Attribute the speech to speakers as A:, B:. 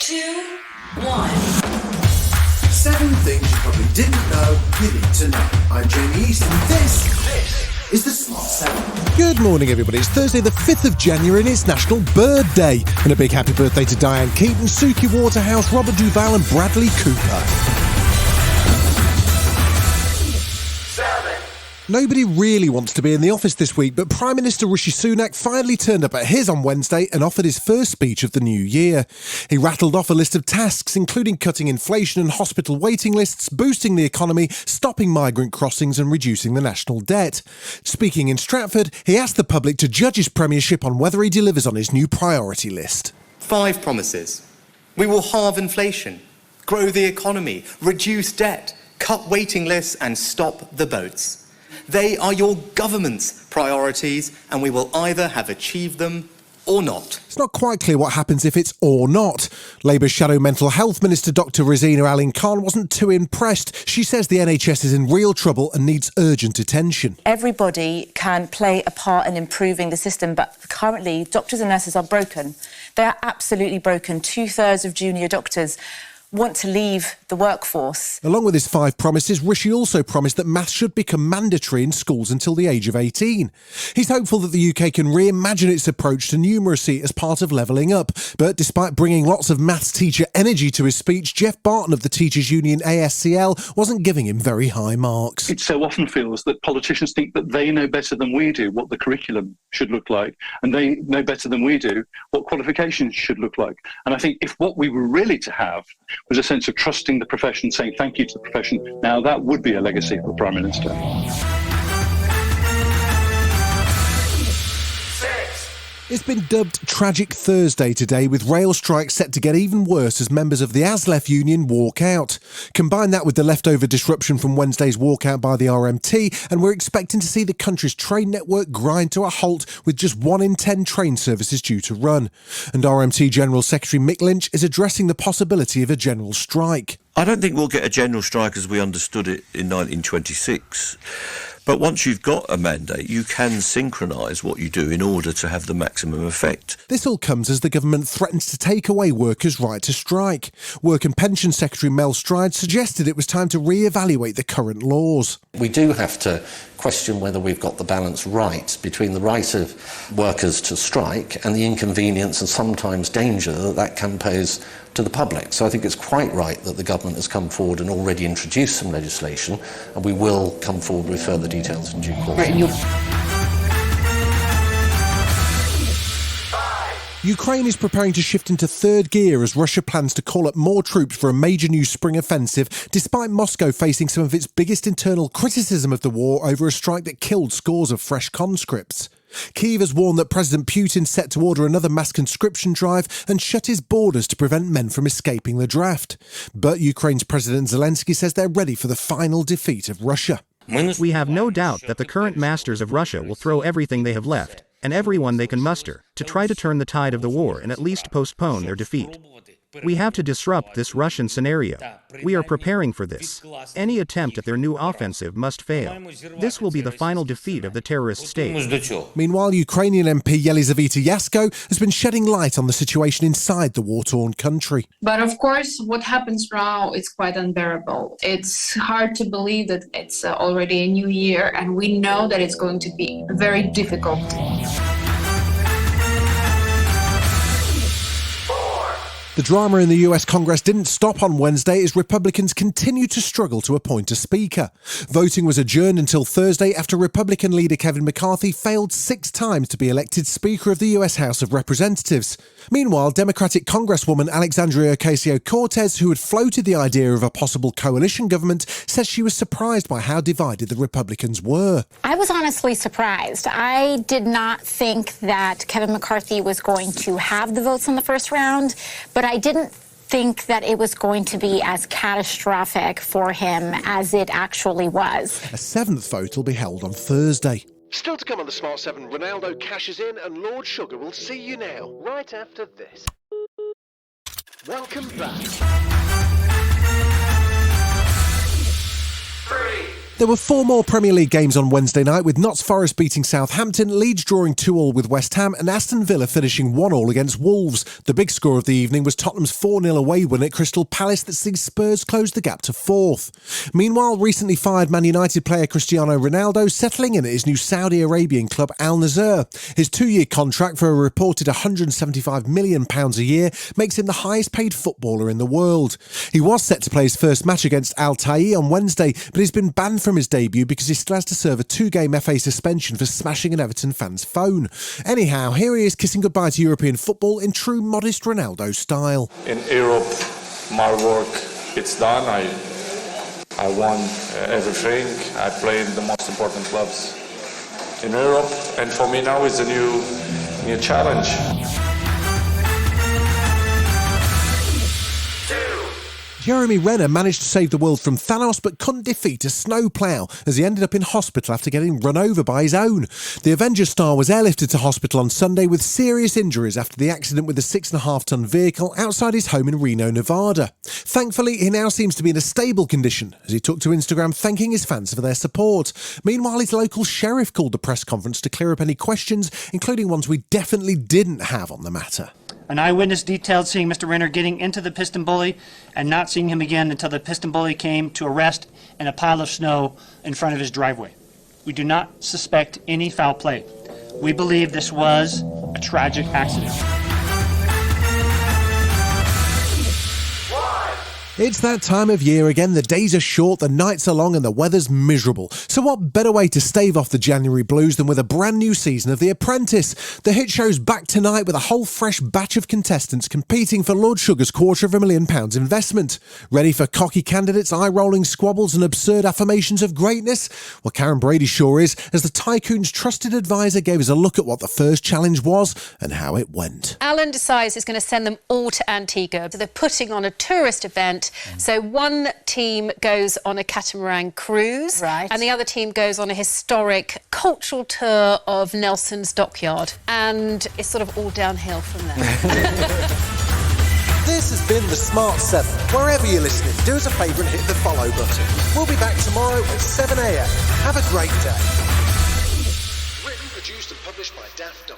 A: 2, 1.
B: 7 things you probably didn't know you need to know. I'm Jamie East, and this is the Smart 7.
C: Good morning, everybody. It's Thursday, the 5th of January, and it's National Bird Day. And a big happy birthday to Diane Keaton, Suki Waterhouse, Robert Duvall, and Bradley Cooper. Nobody really wants to be in the office this week, but Prime Minister Rishi Sunak finally turned up at his on Wednesday and offered his first speech of the new year. He rattled off a list of tasks, including cutting inflation and hospital waiting lists, boosting the economy, stopping migrant crossings and reducing the national debt. Speaking in Stratford, he asked the public to judge his premiership on whether he delivers on his new priority list.
D: 5 promises. We will halve inflation, grow the economy, reduce debt, cut waiting lists and stop the boats. They are your government's priorities, and we will either have achieved them or not.
C: It's not quite clear what happens if it's or not. Labour's Shadow Mental Health Minister Dr Rosina Allin-Khan wasn't too impressed. She says the NHS is in real trouble and needs urgent attention.
E: Everybody can play a part in improving the system, but currently doctors and nurses are broken. They are absolutely broken. 2/3 of junior doctors want to leave the workforce.
C: Along with his 5 promises, Rishi also promised that maths should become mandatory in schools until the age of 18. He's hopeful that the UK can reimagine its approach to numeracy as part of levelling up. But despite bringing lots of maths teacher energy to his speech, Jeff Barton of the Teachers Union ASCL wasn't giving him very high marks.
F: It so often feels that politicians think that they know better than we do what the curriculum should look like, and they know better than we do what qualifications should look like. And I think if what we were really to have was a sense of trusting the profession, saying thank you to the profession, now that would be a legacy for the Prime Minister.
C: It's been dubbed Tragic Thursday today, with rail strikes set to get even worse as members of the ASLEF union walk out. Combine that with the leftover disruption from Wednesday's walkout by the RMT, and we're expecting to see the country's train network grind to a halt with just 1 in 10 train services due to run. And RMT General Secretary Mick Lynch is addressing the possibility of a general strike.
G: I don't think we'll get a general strike as we understood it in 1926. But once you've got a mandate, you can synchronise what you do in order to have the maximum effect.
C: This all comes as the government threatens to take away workers' right to strike. Work and Pension Secretary Mel Stride suggested it was time to re-evaluate the current laws.
H: We do have to question whether we've got the balance right between the right of workers to strike and the inconvenience and sometimes danger that that can pose to the public. So I think it's quite right that the government has come forward and already introduced some legislation, and we will come forward with further details in due course.
C: Ukraine is preparing to shift into third gear as Russia plans to call up more troops for a major new spring offensive, despite Moscow facing some of its biggest internal criticism of the war over a strike that killed scores of fresh conscripts. Kyiv has warned that President Putin's set to order another mass conscription drive and shut his borders to prevent men from escaping the draft. But Ukraine's President Zelensky says they're ready for the final defeat of Russia.
I: We have no doubt that the current masters of Russia will throw everything they have left, and everyone they can muster, to try to turn the tide of the war and at least postpone their defeat. We have to disrupt this Russian scenario. We are preparing for this. Any attempt at their new offensive must fail. This will be the final defeat of the terrorist state.
C: Meanwhile, Ukrainian MP Yelizaveta Yasko has been shedding light on the situation inside the war-torn country.
J: But of course, what happens now is quite unbearable. It's hard to believe that it's already a new year, and we know that it's going to be very difficult.
C: The drama in the US Congress didn't stop on Wednesday as Republicans continued to struggle to appoint a speaker. Voting was adjourned until Thursday after Republican leader Kevin McCarthy failed 6 times to be elected Speaker of the US House of Representatives. Meanwhile, Democratic Congresswoman Alexandria Ocasio-Cortez, who had floated the idea of a possible coalition government, says she was surprised by how divided the Republicans were.
K: I was honestly surprised. I did not think that Kevin McCarthy was going to have the votes in the first round, but I didn't think that it was going to be as catastrophic for him as it actually was.
C: A 7th vote will be held on Thursday.
L: Still to come on the Smart 7, Ronaldo cashes in and Lord Sugar will see you now, right after this. Welcome back.
A: 3,
C: There were 4 more Premier League games on Wednesday night, with Notts Forest beating Southampton, Leeds drawing 2-2 with West Ham, and Aston Villa finishing 1-1 against Wolves. The big score of the evening was Tottenham's 4-0 away win at Crystal Palace that sees Spurs close the gap to 4th. Meanwhile, recently fired Man United player Cristiano Ronaldo settling in at his new Saudi Arabian club Al Nassr. His 2-year contract for a reported £175 million a year makes him the highest paid footballer in the world. He was set to play his first match against Al Ta'i on Wednesday, but he's been banned from his debut because he still has to serve a 2-game FA suspension for smashing an Everton fan's phone. Anyhow, here he is kissing goodbye to European football in true modest Ronaldo style.
A: In Europe, my work, it's done. I won everything. I played the most important clubs in Europe, and for me now it's a new challenge.
C: Jeremy Renner managed to save the world from Thanos but couldn't defeat a snowplow as he ended up in hospital after getting run over by his own. The Avengers star was airlifted to hospital on Sunday with serious injuries after the accident with a 6.5-ton vehicle outside his home in Reno, Nevada. Thankfully, he now seems to be in a stable condition as he took to Instagram thanking his fans for their support. Meanwhile, his local sheriff called the press conference to clear up any questions, including ones we definitely didn't have on the matter.
M: An eyewitness detailed seeing Mr. Renner getting into the piston bully and not seeing him again until the piston bully came to a rest in a pile of snow in front of his driveway. We do not suspect any foul play. We believe this was a tragic accident.
C: It's that time of year again. The days are short, the nights are long, and the weather's miserable. So what better way to stave off the January blues than with a brand new season of The Apprentice? The hit show's back tonight with a whole fresh batch of contestants competing for Lord Sugar's £250,000 investment. Ready for cocky candidates, eye-rolling squabbles and absurd affirmations of greatness? Well, Karen Brady sure is, as the Tycoon's trusted advisor gave us a look at what the first challenge was and how it went.
N: Alan decides he's going to send them all to Antigua. So they're putting on a tourist event. So one team goes on a catamaran cruise, right, and the other team goes on a historic cultural tour of Nelson's Dockyard. And it's sort of all downhill from there.
C: This has been The Smart 7. Wherever you're listening, do us a favour and hit the follow button. We'll be back tomorrow at 7 a.m. Have a great day.
L: Written, produced and published by Daft Dog.